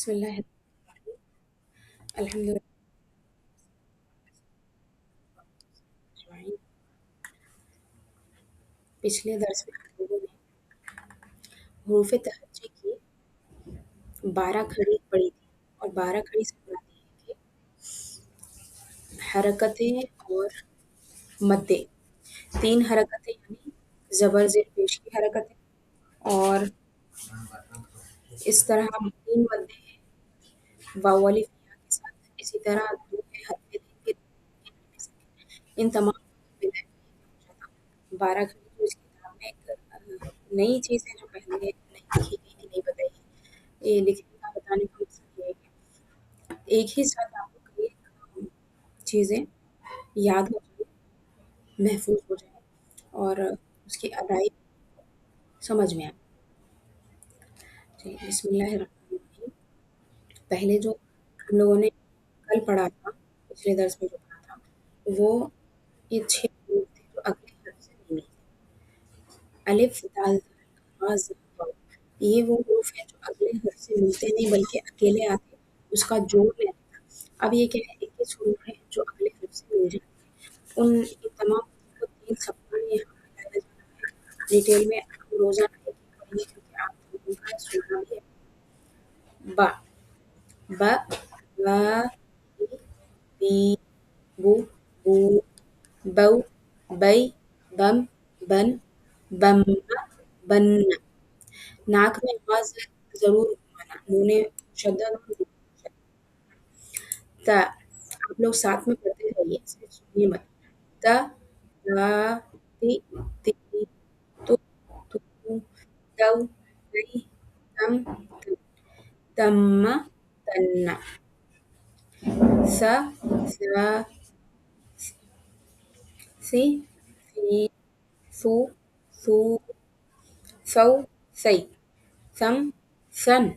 بسم الله الحمد لله أجمعين. पिछले दर्स में हम लोगों ने हुरूफ तहज्जी की 12 खड़ी पढ़ी थी और 12 खड़ी से मुराद ये है कि हरकतें और मद्दे 3 हरकतें यानी ज़बर ज़ेर पेश की हरकतें और इस तरह 3 मद्दे हैं वाव अलिफ या के साथ, इसी तरह 2 है हरफ के इन तमाम को मिला के 12 खड़ी जो इस किताब में एक नई चीज़ है जो पहले नहीं लिखी गई थी, नहीं बताई है। ये लिखने का बताने का मकसद ये है कि एक ही साथ आपको कई चीज़ें याद हो जाए, महफूज हो जाए और उसकी अदाई समझ में आए। चलिए बिस्मिल्लाहिर्रहमानिर्रहीम। पहले जो हम लोगों ने कल पढ़ा था, पिछले दर्स में जो पढ़ा था, वो ये 6 हरूफ थे जो अगले हर्फ से नहीं मिलते। अलिफ, दाल, ज़ा, ज़, वाव। ये वो हरूफ हैं जो अगले हर्फ से मिलते नहीं बल्कि अकेले आते, उसका जोड़ नहीं रहता। अब ये क्या है, 21 हरूफ हैं जो अगले हर्फ से मिल जाते हैं। इन तमाम को 3 सप्ताह में यहाँ बताया जाना है। डिटेल में हम रोज़ाना एक-एक पढ़ेंगे क्योंकि आप लोगों का सुनना भी है। बा, ब, बा, बी, बी, बू, बू, बौ, बै, बम, बन, बम्मा, बन्ना। नाक में आवाज़ ज़रूर घुमाना, नूने शद्दा नून त। आप लोग साथ में पढ़ते रहिए, सिर्फ सुनिए मत। त, ता, ति, ती, तु, तू, तौ, तई, तम, तन, तम्मा, तन्ना। स, सा, सी, सी, सू, सू, सौ, सई, सम, सन,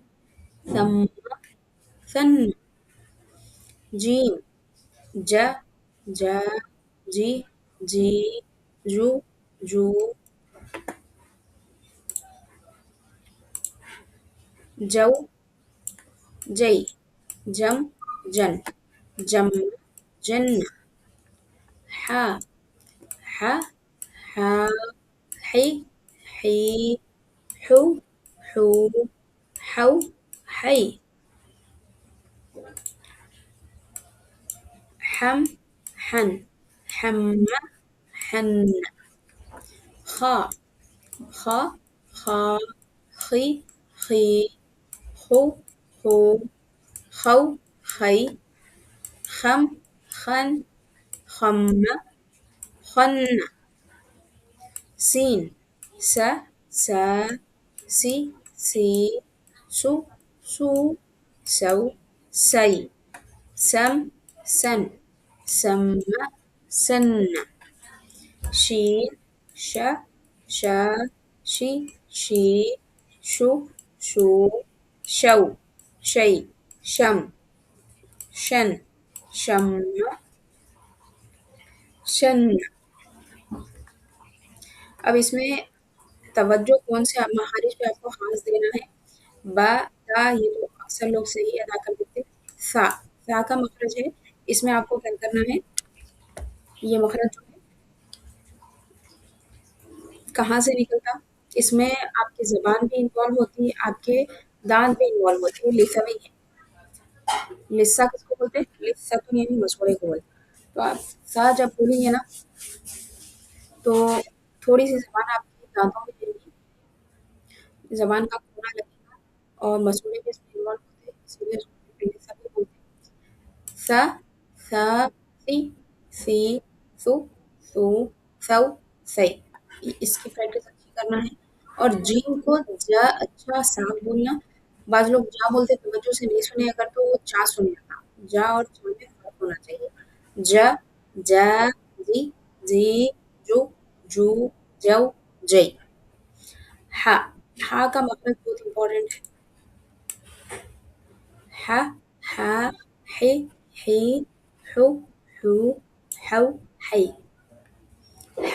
सम्मा, सन्न। जीम, ज, जा, जी, जी, जू, जू, जौ, जई, जम, जन, जम्मा, जन्ना। हा, हा, हा, ही, ही, हू, हू, हौ, हई। حم، حن، حمّ، حنّ. خا، خا، خا، خي، خي، خو، خو، خو، خي. خم، خن، خمّ، خنّ. سين، س، سا، سي، سي، سو، سو، سو، سي. سم، سن، سمّ، سنّ. شين، ش، شا، شي، شي، شو، شو، شو، شي، شم، شن، شم، शन। अब इसमें तवज्जो कौन से महारिज पे आपको खास देना है। बा, ता ये तो अक्सर लोग सही अदा कर देते हैं। सा, सा का मखरज है, इसमें आपको क्या करना है, ये मखरज जो है कहाँ से निकलता, इसमें आपकी ज़बान भी इन्वॉल्व होती है, आपके दाँत भी इन्वॉल्व होते हैं, लिसा भी है। लिस्सा किसको बोलते हैं? लिस्सा तो यानी मसूड़े को बोलते हैं। तो आप सा जब बोलेंगे ना, तो थोड़ी-सी ज़बान आपकी दाँतों में रहेगी, ज़बान का कोना लगेगा और मसूड़े भी इसमें इन्वॉल्व होते हैं, इसीलिए उसको लिस्सा भी बोलते हैं। सा, सा, सी, सी, सु, सू, सौ, सई। इसकी प्रैक्टिस अच्छी करना है और जीम को ज अच्छा साफ बोलना। बाज़ लोग जा बोलते तवज्जो से नहीं सुने अगर तो वो चा सुनेगा। जा और चा में फ़र्क होना चाहिए। ज, जा, जी, जी, जू, जू, जौ, जई। हा, हा का मखरज बहुत इम्पोर्टेंट है। हा, हा, हे, ही, हू, हू, हौ, हई।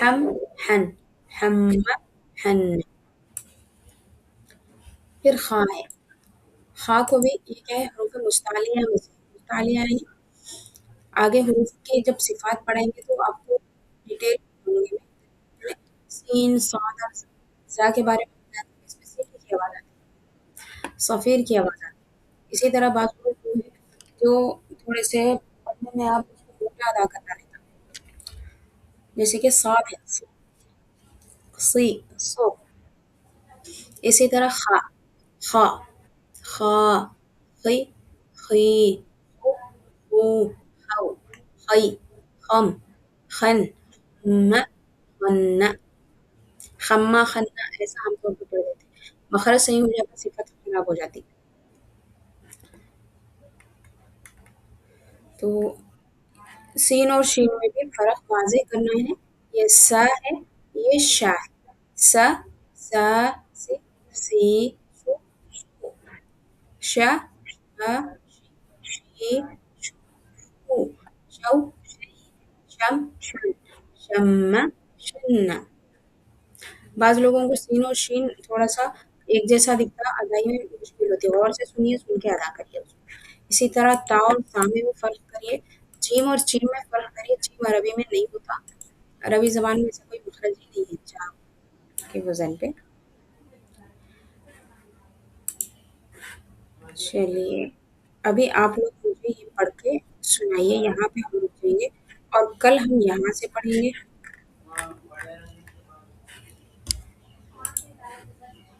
हम, हन, हम्म, हन। फिर खा है, خا کو بھی یہ کیا ہے حروف مستعلیہ میں سے، مستعلیہ یعنی آگے حروف کے جب صفات پڑھیں گے تو آپ کو ڈیٹیل میں سین صاد اور زا کے بارے میں بتایا تھا، اس میں سین کی آواز آتی ہے، صفیر کی آواز آتی ہے۔ اسی طرح بعض حروف وہ ہیں جو تھوڑے سے پڑھنے میں آپ اس کو الٹا ادا کرنا رہتا ہے، جیسے کہ صاد ہے سی سو، اسی طرح خا خا خا خی خی خو خو خو خی خم خن م غن خما خنا ایسا ہم طور پہ پڑھ دیتے ہیں، مخرج صحیح ہو جاتا صفت خراب ہو جاتی۔ تو سین اور شین میں بھی فرق واضح کرنا ہے، یہ سا ہے، یہ شا ہے، سا سا سی سی سو سو، شا شا شی شو شو شی شم شن شم شن۔ بعض لوگوں کو سین اور شین تھوڑا سا ایک جیسا دکھتا، ادائی میں مشکل ہوتی ہے، غور سے سنیے، سن کے ادا کریے اس کو۔ اسی طرح تا اور سا میں بھی فرق کریے، جیم اور چیم میں فرق کریے، جیم عربی میں نہیں ہوتا، عربی زبان میں سے کوئی مخرج ہی نہیں ہے جا کے وزن پہ۔ چلیے ابھی آپ لوگ مجھے یہ پڑھ کے سنائیے، یہاں پہ ہم رکیں گے اور کل ہم یہاں سے پڑھیں گے۔